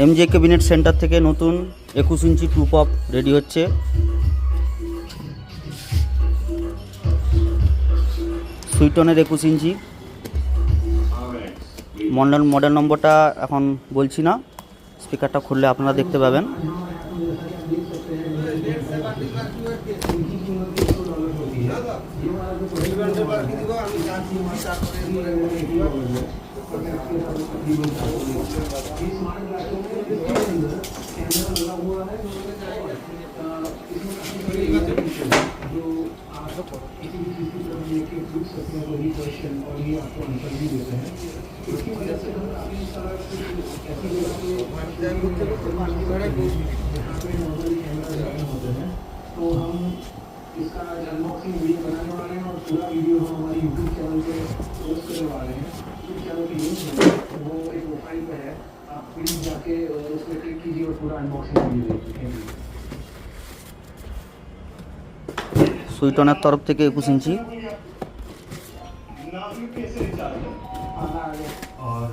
এমজে cabinet centre থেকে নতুন 21 inch two pop ready হচ্ছে। সুইটনের 21 ইঞ্চি মডেল নম্বরটা এখন বলছি না, স্পিকারটা খুললে আপনারা দেখতে পাবেন। तो हम इसका अनबॉक्सिंग वीडियो बनाने वाले हैं और पूरा वीडियो हम हमारे यूट्यूब चैनल पे पोस्ट करने वाले हैं। यूट्यूब चैनल की लिंक है वो एक प्रोफाइल पे है, आप प्लीज़ जाके उस पर क्लिक कीजिए और पूरा अनबॉक्सिंग वीडियो देखिए। সুইটনের তরফ থেকে 21 ইঞ্চি और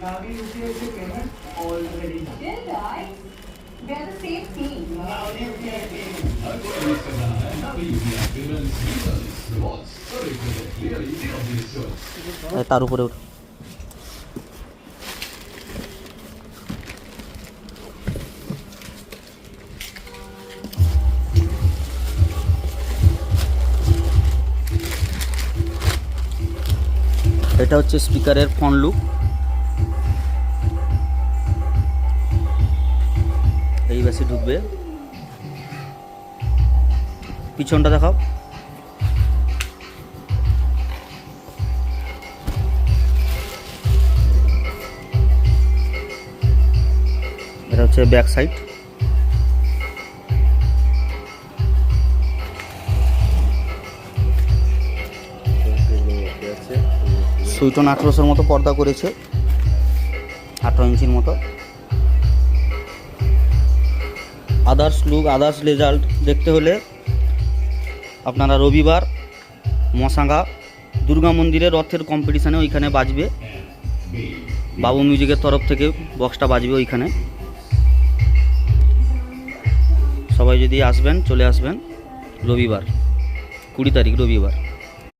नावी यूपीआई से payment already They are the same team. তার উপরে উঠ। এটা হচ্ছে স্পিকারের ফ্রন্ট লুক। এই বাসে ঢুকবে, পিছনটা দেখাও। এটা হচ্ছে ব্যাক সাইড। সুইটন 1800 মতো পর্দা করেছে, 18 ইঞ্চির মতো। আদার্স লুক, আদার্স রেজাল্ট দেখতে হলে আপনারা রবিবার মশাঙ্গা দুর্গা মন্দিরের রথের কম্পিটিশানে ওইখানে বাজবে, বাবু মিউজিকের তরফ থেকে বক্সটা বাজবে ওইখানে। সবাই যদি আসবেন, চলে আসবেন রবিবার 20 তারিখ রবিবার।